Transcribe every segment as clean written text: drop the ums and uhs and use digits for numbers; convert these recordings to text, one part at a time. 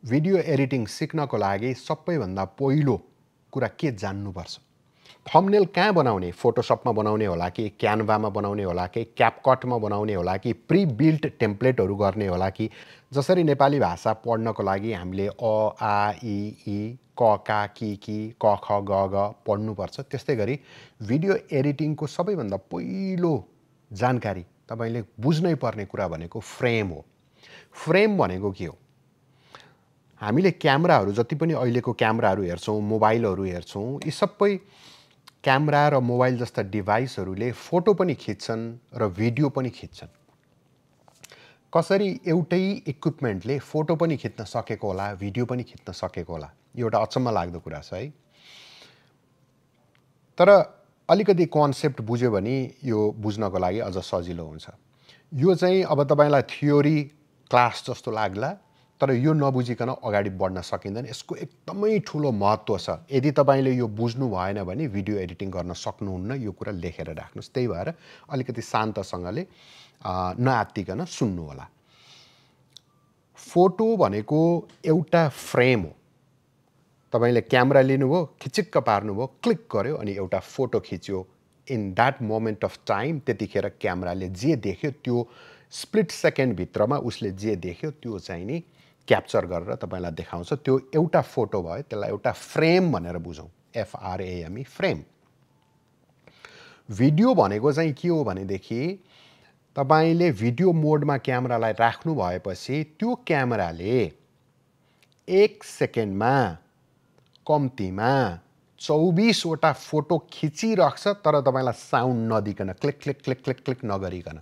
Video editing सिक्नको लागि सबैभन्दा पहिलो कुरा के जान्नुपर्छ? थम्बनेल कहाँ बनाउने? फोटोसपमा बनाउने होला कि क्यानभामा बनाउने होला कि क्यापकटमा बनाउने होला कि प्री बिल्ट टेम्प्लेटहरू गर्ने होला कि जसरी नेपाली भाषा पढ्नको लागि हामीले अ आ इ ई क का कि क ख ग घ पढ्नुपर्छ, त्यस्तै गरी भिडियो एडिटिङको सबैभन्दा पहिलो जानकारी तपाईले बुझ्नै पर्ने कुरा भनेको फ्रेम हो। फ्रेम भनेको के हो? हामीले क्यामेराहरू जति पनि अहिलेको क्यामेराहरू हेर्छौँ, मोबाइलहरू हेर्छौँ, यी सबै क्यामेरा र मोबाइल जस्ता डिभाइसहरूले फोटो पनि खिच्छन् र भिडियो पनि खिच्छन्। कसरी एउटै इक्विपमेन्टले फोटो पनि खिच्न सकेको होला, भिडियो पनि खिच्न सकेको होला? यो एउटा अचम्म लाग्दो कुरा छ है। तर अलिकति कन्सेप्ट बुझ्यो भने यो बुझ्नको लागि अझ सजिलो हुन्छ। यो चाहिँ अब तपाईलाई थ्योरी क्लास जस्तो लाग्ला, तर यो नबुझिकन अगाडि बढ्न सकिँदैन। यसको एकदमै ठुलो महत्त्व छ। यदि तपाईले यो बुझ्नु भएन भने भिडियो एडिटिङ गर्न सक्नुहुन्न। यो कुरा लेखेर राख्नुस्। त्यही भएर अलिकति शान्तसँगले नआत्तिकन सुन्नु होला। फोटो भनेको एउटा फ्रेम हो। तपाईले क्यामेरा लिनुभयो, खिचिक्क पार्नुभयो, क्लिक गर्यो अनि एउटा फोटो खिच्यो। In that moment of time त्यतिखेर क्यामेराले जे देख्यो त्यो स्प्लिट सेकेन्ड भित्रमा उसले जे देख्यो त्यो चाहिँ नि क्याप्चर गरेर तपाईलाई देखाउँछ। त्यो एउटा फोटो भयो। त्यसलाई एउटा फ्रेम भनेर बुझौँ। FRAME frame. भिडियो भनेको चाहिँ के हो भनेदेखि तपाईले भिडियो मोडमा क्यामेरालाई राख्नु भएपछि त्यो क्यामेराले 1 सेकेन्डमा कम्तीमा 24 वटा फोटो खिचिराख्छ, तर तपाईलाई साउन्ड नदिकन, click click click click click नगरिकन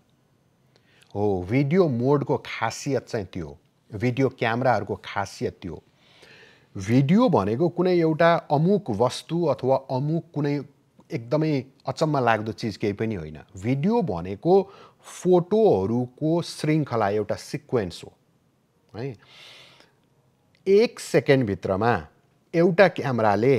हो। भिडियो मोडको खासियत चाहिँ त्यो हो। भिडियो क्यामेराहरूको खासियत त्यो हो। भिडियो भनेको कुनै एउटा अमुक वस्तु अथवा अमुक कुनै एकदमै अचम्म लाग्दो चिज केही पनि होइन। भिडियो भनेको फोटोहरूको श्रृङ्खला, एउटा सिक्वेन्स हो है। 1 सेकेन्ड भित्रमा एउटा क्यामेराले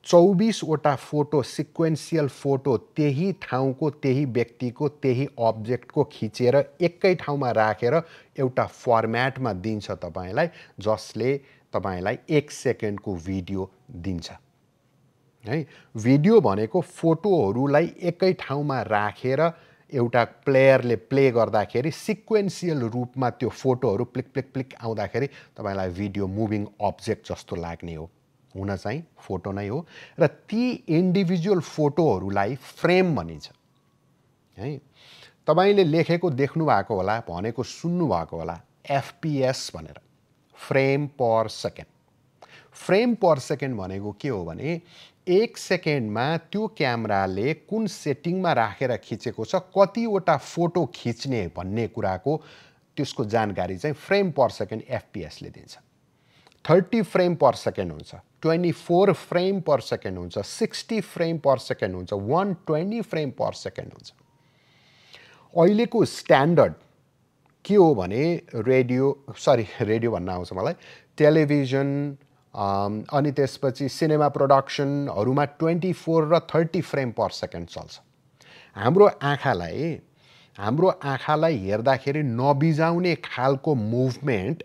24 वटा फोटो, सिक्वेन्सियल फोटो त्यही ठाउँको, त्यही व्यक्तिको, त्यही अब्जेक्टको खिचेर एकै ठाउँमा राखेर एउटा फर्म्याटमा दिन्छ तपाईलाई, जसले तपाईलाई 1 सेकेन्डको भिडियो दिन्छ है। भिडियो भनेको फोटोहरूलाई एकै ठाउँमा राखेर एउटा प्लेयरले प्ले गर्दाखेरि सिक्वेन्सियल रूपमा त्यो फोटोहरू प्लिक प्लिक प्लिक आउँदाखेरि तपाईलाई भिडियो मुभिङ अब्जेक्ट जस्तो लाग्ने हो। हुन चाहिँ फोटो नै हो र ती इन्डिभिजुअल फोटोहरूलाई फ्रेम भनिन्छ है। तपाईले लेखेको देख्नु भएको होला, भनेको सुन्नु भएको होला, FPS भनेर, frame per second. Frame per second भनेको के हो भने 1 सेकेन्डमा त्यो क्यामेराले कुन सेटिङमा राखेर खिचेको छ, कतिवटा फोटो खिच्ने भन्ने कुराको त्यसको जानकारी चाहिँ फ्रेम पर सेकेन्ड FPS ले दिन्छ। 30 फ्रेम पर सेकेन्ड हुन्छ, 24 फ्रेम पर सेकेन्ड हुन्छ, 60 फ्रेम पर सेकेन्ड हुन्छ, 120 फ्रेम पर सेकेन्ड हुन्छ। अहिलेको स्ट्यान्डर्ड के हो भने रेडियो भन्न आउँछ मलाई, टेलिभिजन अनि त्यसपछि सिनेमा प्रोडक्सनहरूमा 24 र 30 फ्रेम पर सेकेन्ड चल्छ। हाम्रो आँखालाई हेर्दाखेरि नबिजाउने खालको मुभमेन्ट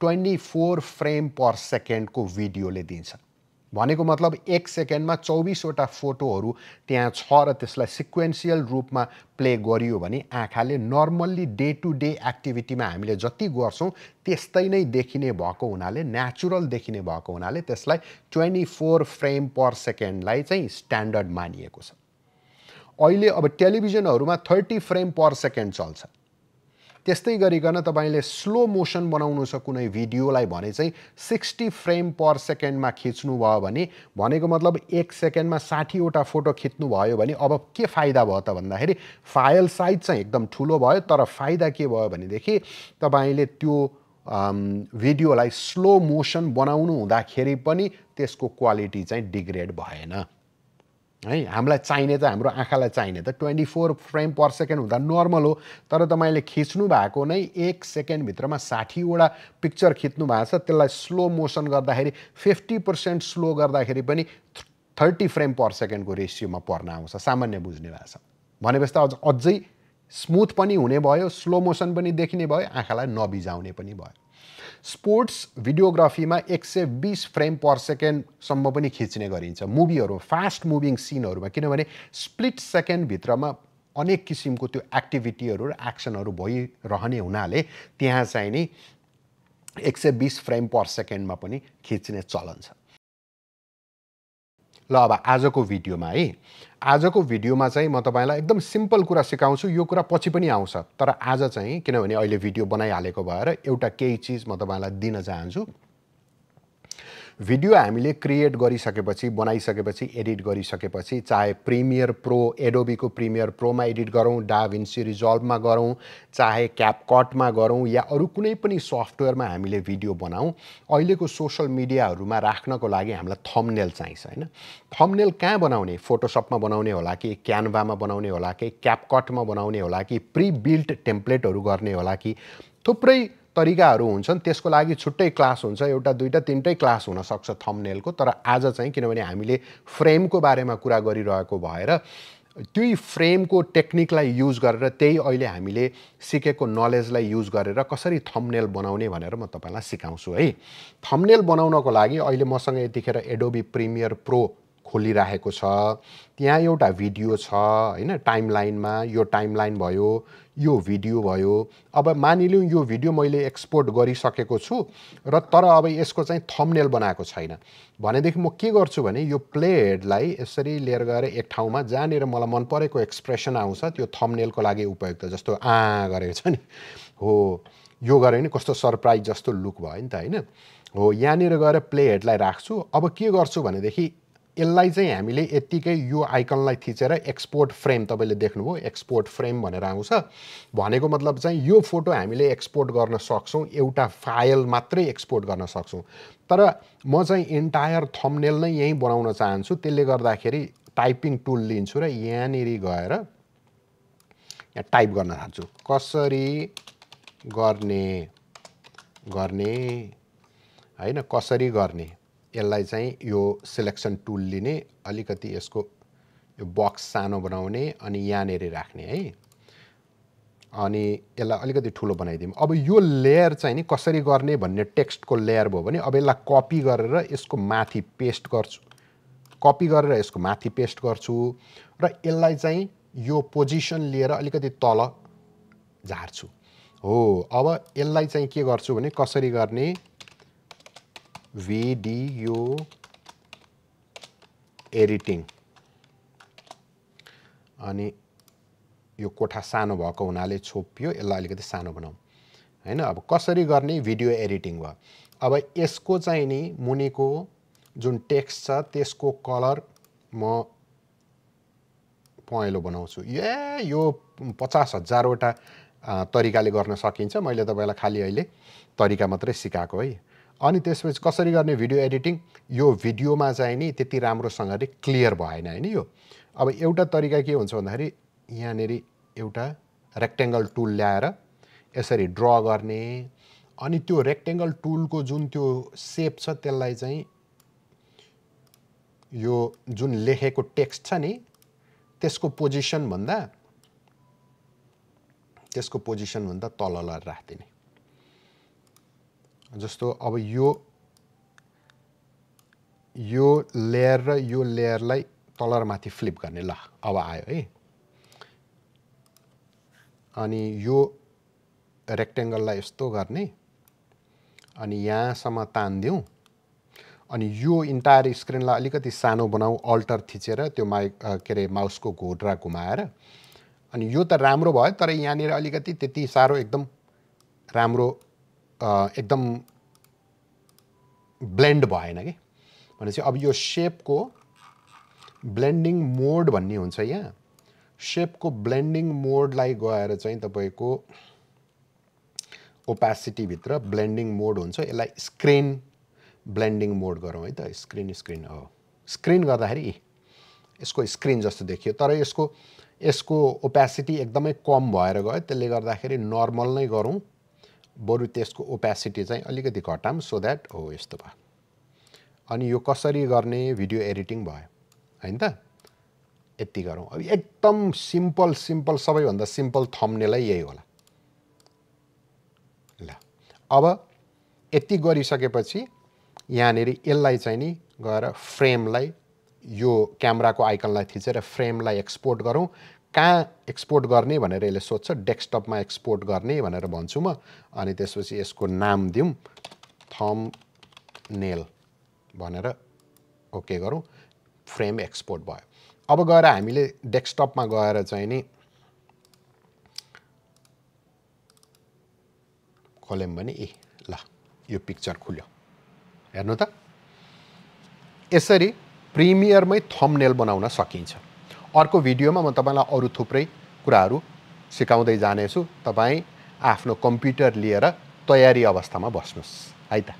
24 फ्रेम पर सेकेन्डको भिडियोले दिन्छ। भनेको मतलब 1 सेकेन्डमा 24 वटा फोटोहरू त्यहाँ छ र त्यसलाई सिक्वेन्सियल रूपमा प्ले गरियो भने आँखाले नर्मल्ली डे टु डे एक्टिभिटीमा हामीले जति गर्छौँ त्यस्तै नै देखिने भएको हुनाले, नेचुरल देखिने भएको हुनाले त्यसलाई 24 फ्रेम पर सेकेन्डलाई चाहिँ स्ट्यान्डर्ड मानिएको छ। अहिले अब टेलिभिजनहरूमा 30 फ्रेम पर सेकेन्ड चल्छ। त्यस्तै गरिकन तपाईले स्लो मोसन बनाउनु छ कुनै भिडियोलाई भने चाहिँ 60 फ्रेम पर सेकेन्डमा खिच्नु भयो भने, भनेको मतलब 1 सेकेन्डमा 60 वटा फोटो खिच्नु भयो भने अब के फाइदा भयो त भन्दाखेरि फाइल साइज चाहिँ एकदम ठुलो भयो, तर फाइदा के भयो भनेदेखि तपाईले त्यो भिडियोलाई स्लो मोसन बनाउनु हुँदाखेरि पनि त्यसको क्वालिटी चाहिँ डिग्रेड भएन है। हामीलाई चाहिने त, हाम्रो आँखालाई चाहिने त 24 फ्रेम पर सेकेन्ड हुँदा नर्मल हो, तर तपाईले खिच्नु भएको नै 1 सेकेन्ड भित्रमा 60 वटा पिक्चर खिच्नु भएको छ, त्यसलाई स्लो मोसन गर्दाखेरि 50% स्लो गर्दाखेरि पनि 30 फ्रेम पर सेकेन्डको रेसियोमा पर्न आउँछ। सामान्य बुझ्ने भाषा भनेपछि त अझै स्मुथ पनि हुने भयो, स्लो मोसन पनि देखिने भयो, आँखालाई नबिजाउने पनि भयो। स्पोर्ट्स भिडियोग्राफीमा 120 फ्रेम पर सेकेन्डसम्म पनि खिच्ने गरिन्छ मुभीहरू फास्ट मुभिङ सिनहरूमा, किनभने स्प्लिट सेकेन्ड भित्रमा अनेक किसिमको त्यो एक्टिभिटीहरू र एक्सनहरू भइरहने हुनाले त्यहाँ चाहिँ नि 120 फ्रेम पर सेकेन्डमा पनि खिच्ने चलन छ। ल अब आजको भिडियोमा चाहिँ म तपाईँलाई एकदम सिम्पल कुरा सिकाउँछु। यो कुरा पछि पनि आउँछ, तर आज चाहिँ किनभने अहिले भिडियो बनाइहालेको भएर एउटा केही चिज म तपाईँलाई दिन चाहन्छु। भिडियो हामीले क्रिएट गरिसकेपछि, बनाइसकेपछि, एडिट गरिसकेपछि, चाहे प्रिमियर प्रो, एडोबीको प्रिमियर प्रोमा एडिट गरौँ, डाभिन्सी रिजल्भमा गरौँ, चाहे क्यापकटमा गरौँ या अरू कुनै पनि सफ्टवेयरमा हामीले भिडियो बनाऊँ, अहिलेको सोसल मिडियाहरूमा राख्नको लागि हामीलाई थम्बनेल चाहिन्छ हैन। थम्बनेल कहाँ बनाउने? फोटोसपमा बनाउने होला कि क्यानभामा बनाउने होला कि क्यापकटमा बनाउने होला कि प्री बिल्ट टेम्प्लेटहरू गर्ने होला कि थुप्रै तरिकाहरू हुन्छन्। त्यसको लागि छुट्टै क्लास हुन्छ, एउटा दुईटा तीनटै क्लास हुन सक्छ थम्बनेलको। तर आज चाहिँ किनभने हामीले फ्रेमको बारेमा कुरा गरिरहेको भएर त्यही फ्रेमको टेक्निकलाई युज गरेर, त्यही अहिले हामीले सिकेको नलेजलाई युज गरेर कसरी थम्बनेल बनाउने भनेर म तपाईँलाई सिकाउँछु है। थम्बनेल बनाउनको लागि अहिले मसँग यतिखेर एडोबी प्रिमियर प्रो खोलिरहेको छ। त्यहाँ एउटा भिडियो छ हैन, टाइमलाइनमा यो टाइमलाइन भयो, यो भिडियो भयो। अब मानिलिउँ यो भिडियो मैले एक्सपोर्ट गरिसकेको छु र तर अब यसको चाहिँ थम्बनेल बनाएको छैन भनेदेखि म के गर्छु भने यो प्लेहेडलाई यसरी लिएर गएर एक ठाउँमा जहाँनिर मलाई मन परेको एक्सप्रेसन आउँछ त्यो थम्बनेलको लागि उपयुक्त, जस्तो गरेको छ नि हो, यो गरे नि कस्तो सरप्राइज जस्तो लुक भयो नि त हैन। हो, यहाँनिर गएर प्लेहेडलाई राख्छु। अब के गर्छु भनेदेखि यसलाई चाहिँ हामीले यत्तिकै यो आइकनलाई थिचेर एक्सपोर्ट फ्रेम, तपाईँले देख्नुभयो एक्सपोर्ट फ्रेम भनेर आउँछ। भनेको मतलब चाहिँ यो फोटो हामीले एक्सपोर्ट गर्न सक्छौँ, एउटा फाइल मात्रै एक्सपोर्ट गर्न सक्छौँ। तर म चाहिँ इन्टायर थम्बनेल नै यहीँ बनाउन चाहन्छु। त्यसले गर्दाखेरि टाइपिङ टुल लिन्छु र यहाँनिर गएर यहाँ टाइप गर्न थाल्छु, कसरी गर्ने हैन, कसरी गर्ने। यसलाई चाहिँ यो सिलेक्सन टुल लिने, अलिकति यसको यो बक्स सानो बनाउने अनि यहाँनिर राख्ने है, अनि यसलाई अलिकति ठुलो बनाइदिउँ। अब यो लेयर चाहिँ नि कसरी गर्ने भन्ने टेक्स्टको लेयर भयो भने अब यसलाई कपी गरेर यसको माथि पेस्ट गर्छु, कपी गरेर यसको माथि पेस्ट गर्छु र यसलाई चाहिँ यो पोजिसन लिएर अलिकति तल झार्छु। हो, अब यसलाई चाहिँ के गर्छु भने कसरी गर्ने, भिडियो एडिटिङ, अनि यो कोठा सानो भएको हुनाले छोपियो, यसलाई अलिकति सानो बनाऊँ हैन। अब कसरी गर्ने, भिडियो एडिटिङ भयो। अब यसको चाहिँ नि मुनिको जुन टेक्स्ट छ त्यसको कलर म पहेँलो बनाउँछु। यो 50,000वटा तरिकाले गर्न सकिन्छ, मैले तपाईँलाई खालि अहिले तरिका मात्रै सिकाएको है। अनि त्यसपछि कसरी गर्ने भिडियो एडिटिङ, यो भिडियोमा चाहिँ नि त्यति राम्रोसँगले क्लियर भएन हैन यो। अब एउटा तरिका के हुन्छ भन्दाखेरि यहाँनिर एउटा रेक्टेङ्गल टुल ल्याएर यसरी ड्र गर्ने, अनि त्यो रेक्टेङ्गल टुलको जुन त्यो सेप छ त्यसलाई चाहिँ यो जुन लेखेको टेक्स्ट छ नि त्यसको पोजिसन भन्दा तल राख्दिने। जस्तो अब यो लेयर र यो लेयरलाई तल र माथि फ्लिप गर्ने। ल अब आयो है। अनि यो रेक्टेङ्गललाई यस्तो गर्ने अनि यहाँसम्म तान्दिउँ, अनि यो इन्टायर स्क्रिनलाई अलिकति सानो बनाऊ, अल्टर थिचेर त्यो माउसको घोड्रा घुमाएर, अनि यो त राम्रो भयो। तर यहाँनिर अलिकति त्यति साह्रो एकदम राम्रो एकदम ब्लेन्ड भएन कि। भनेपछि अब यो शेपको ब्लेन्डिङ मोड भन्ने हुन्छ, यहाँ शेपको ब्लेन्डिङ मोडलाई गएर चाहिँ तपाईँको ओपेसिटी भित्र ब्लेन्डिङ मोड हुन्छ, यसलाई स्क्रिन ब्लेन्डिङ मोड गरौँ है त। स्क्रिन हो, स्क्रिन गर्दाखेरि यसको स्क्रिन जस्तो देखियो, तर यसको ओपेसिटी एकदमै कम भएर गयो। त्यसले गर्दाखेरि नर्मल नै गरौँ, बरु त्यसको ओपेसिटी चाहिँ अलिकति घटाऊँ, सो द्याट हो यस्तो भयो। अनि यो कसरी गर्ने, भिडियो एडिटिङ भयो हैन त। यति गरौँ। अब एकदम सिम्पल सबैभन्दा सिम्पल थम्बनेलै यही होला। ल अब यति गरिसकेपछि यहाँनिर यसलाई चाहिँ नि गएर फ्रेमलाई यो क्यामेराको आइकनलाई थिचेर फ्रेमलाई एक्सपोर्ट गरौँ। कहाँ एक्सपोर्ट गर्ने भनेर यसले सोध्छ, डेस्कटपमा एक्सपोर्ट गर्ने भनेर भन्छु म। अनि त्यसपछि यसको नाम दिउँ थम्बनेल भनेर ओके गरौँ, फ्रेम एक्सपोर्ट भयो। अब गएर हामीले डेस्कटपमा गएर चाहिँ नि खोल्यौँ भने ल यो पिक्चर खुल्यो, हेर्नु त। यसरी प्रिमियरमै थम्बनेल बनाउन सकिन्छ। अर्को भिडियोमा म तपाईलाई अरू थुप्रै कुराहरू सिकाउँदै जानेछु। तपाईँ आफ्नो कम्प्युटर लिएर तयारी अवस्थामा बस्नुहोस् है त।